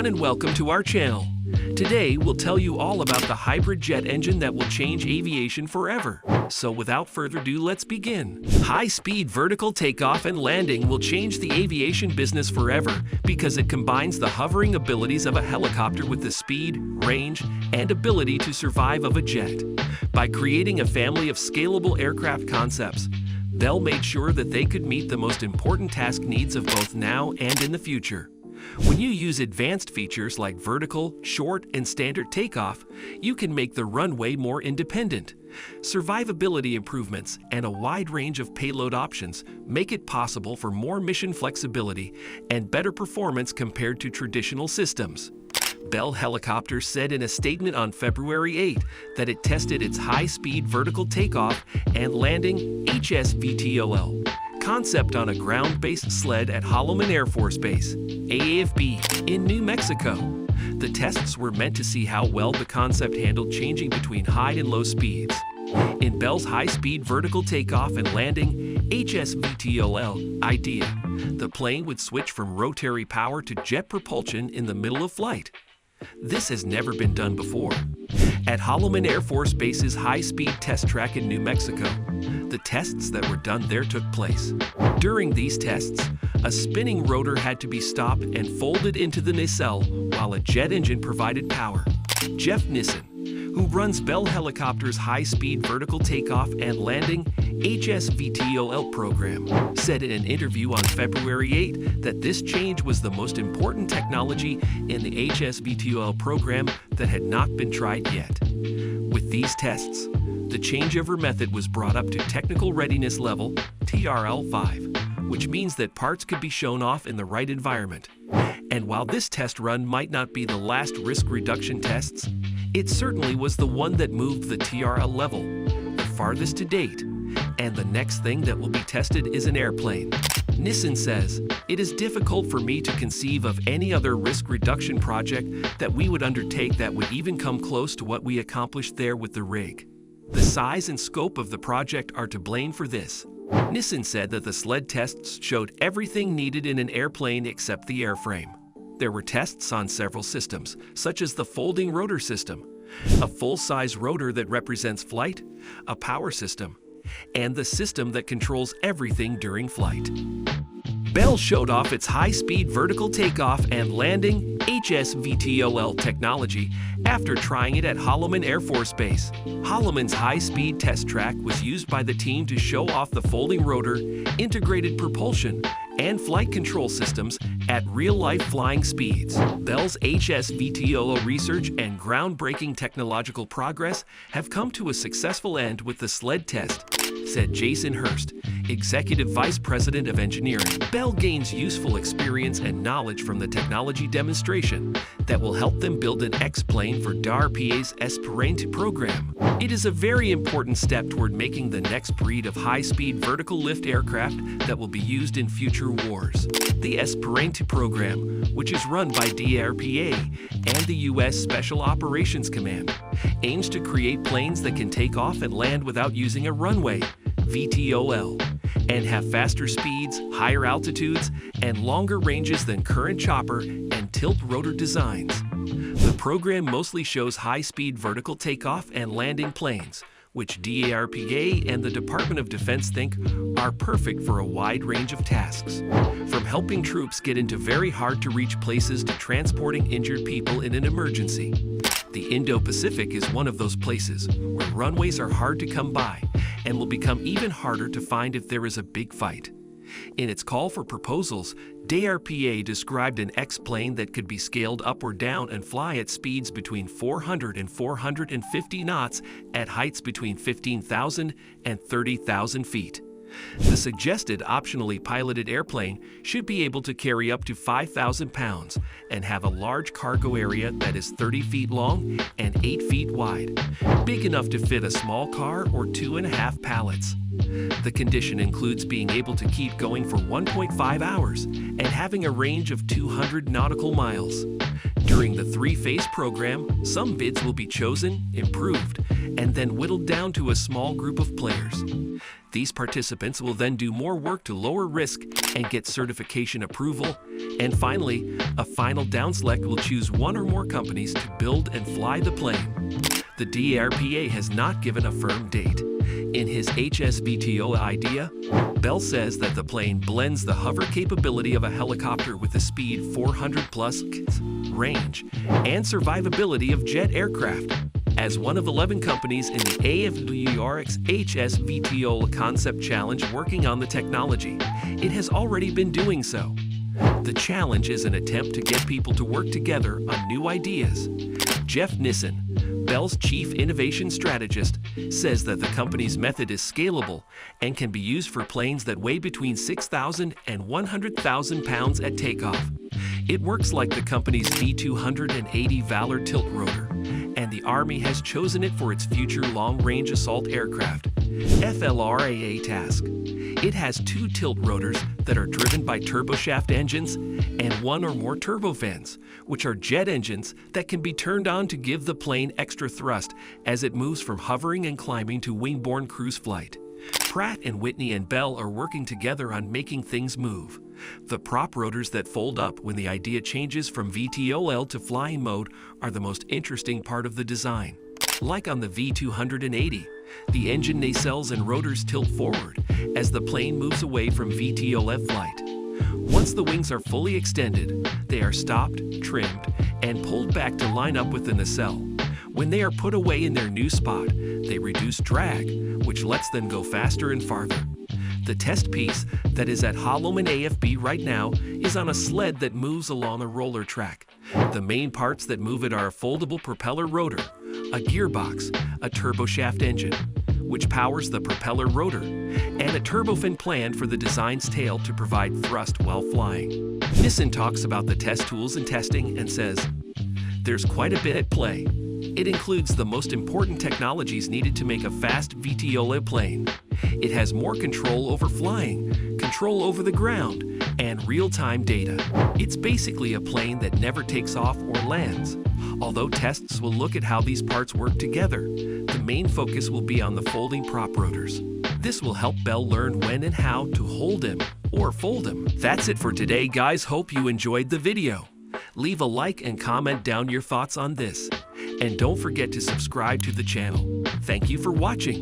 everyone, and welcome to our channel. Today, we'll tell you all about the hybrid jet engine that will change aviation forever. So without further ado, let's begin. High-speed vertical takeoff and landing will change the aviation business forever because it combines the hovering abilities of a helicopter with the speed, range, and ability to survive of a jet. By creating a family of scalable aircraft concepts, Bell made sure that they could meet the most important task needs of both now and in the future. When you use advanced features like vertical, short, and standard takeoff, you can make the runway more independent. Survivability improvements and a wide range of payload options make it possible for more mission flexibility and better performance compared to traditional systems. Bell Helicopters said in a statement on February 8 that it tested its high-speed vertical takeoff and landing HSVTOL concept on a ground-based sled at Holloman Air Force Base, AAFB, in New Mexico. The tests were meant to see how well the concept handled changing between high and low speeds. In Bell's high-speed vertical takeoff and landing HSVTOL idea, the plane would switch from rotary power to jet propulsion in the middle of flight. This has never been done before. At Holloman Air Force Base's high-speed test track in New Mexico, the tests that were done there took place. During these tests, a spinning rotor had to be stopped and folded into the nacelle while a jet engine provided power. Jeff Nissen, who runs Bell Helicopter's high-speed vertical takeoff and landing HSVTOL program, said in an interview on February 8 that this change was the most important technology in the HSVTOL program that had not been tried yet. With these tests, the changeover method was brought up to technical readiness level, TRL 5, which means that parts could be shown off in the right environment. And while this test run might not be the last risk reduction tests, it certainly was the one that moved the TRL level the farthest to date, and the next thing that will be tested is an airplane. Nissen says, "It is difficult for me to conceive of any other risk reduction project that we would undertake that would even come close to what we accomplished there with the rig. The size and scope of the project are to blame for this." Nissen said that the sled tests showed everything needed in an airplane except the airframe. There were tests on several systems, such as the folding rotor system, a full-size rotor that represents flight, a power system, and the system that controls everything during flight. Bell showed off its high-speed vertical takeoff and landing HSVTOL technology after trying it at Holloman Air Force Base. Holloman's high-speed test track was used by the team to show off the folding rotor, integrated propulsion, and flight control systems at real-life flying speeds. Bell's HSVTOL research and groundbreaking technological progress have come to a successful end with the sled test, said Jason Hurst, Executive Vice President of Engineering. Bell gains useful experience and knowledge from the technology demonstration that will help them build an X-plane for DARPA's Esperanto program. It is a very important step toward making the next breed of high-speed vertical lift aircraft that will be used in future wars. The Esperanto program, which is run by DARPA and the U.S. Special Operations Command, aims to create planes that can take off and land without using a runway, VTOL, and have faster speeds, higher altitudes, and longer ranges than current chopper and tilt rotor designs. The program mostly shows high-speed vertical takeoff and landing planes, which DARPA and the Department of Defense think are perfect for a wide range of tasks. From helping troops get into very hard-to-reach places to transporting injured people in an emergency. The Indo-Pacific is one of those places where runways are hard to come by and will become even harder to find if there is a big fight. In its call for proposals, DARPA described an X-plane that could be scaled up or down and fly at speeds between 400 and 450 knots at heights between 15,000 and 30,000 feet. The suggested optionally piloted airplane should be able to carry up to 5,000 pounds and have a large cargo area that is 30 feet long and 8 feet wide, big enough to fit a small car or 2.5 pallets. The condition includes being able to keep going for 1.5 hours and having a range of 200 nautical miles. During the three-phase program, some bids will be chosen, improved, and then whittled down to a small group of players. These participants will then do more work to lower risk and get certification approval. And finally, a final down select will choose one or more companies to build and fly the plane. The DARPA has not given a firm date. In his HSVTO idea, Bell says that the plane blends the hover capability of a helicopter with the speed 400+ range and survivability of jet aircraft. As one of 11 companies in the AVIATIon HSVTO Concept Challenge working on the technology, it has already been doing so. The challenge is an attempt to get people to work together on new ideas. Jeff Nissen, Bell's chief innovation strategist, says that the company's method is scalable and can be used for planes that weigh between 6,000 and 100,000 pounds at takeoff. It works like the company's V-280 Valor tilt rotor, and the Army has chosen it for its future long-range assault aircraft, FLRAA task. It has 2 tilt rotors that are driven by turboshaft engines and 1 or more turbofans, which are jet engines that can be turned on to give the plane extra thrust as it moves from hovering and climbing to wing-borne cruise flight. Pratt & Whitney and Bell are working together on making things move. The prop rotors that fold up when the idea changes from VTOL to flying mode are the most interesting part of the design. Like on the V-280, the engine nacelles and rotors tilt forward as the plane moves away from VTOL flight. Once the wings are fully extended, they are stopped, trimmed, and pulled back to line up with the nacelle. When they are put away in their new spot, they reduce drag, which lets them go faster and farther. The test piece that is at Holloman AFB right now is on a sled that moves along a roller track. The main parts that move it are a foldable propeller rotor, a gearbox, a turboshaft engine, which powers the propeller rotor, and a turbofan planned for the design's tail to provide thrust while flying. Nissen talks about the test tools and testing and says, "There's quite a bit at play. It includes the most important technologies needed to make a fast VTOL plane. It has more control over flying, control over the ground, and real-time data. It's basically a plane that never takes off or lands. Although tests will look at how these parts work together, the main focus will be on the folding prop rotors. This will help Bell learn when and how to hold him or fold him." That's it for today, guys. Hope you enjoyed the video. Leave a like and comment down your thoughts on this. And don't forget to subscribe to the channel. Thank you for watching.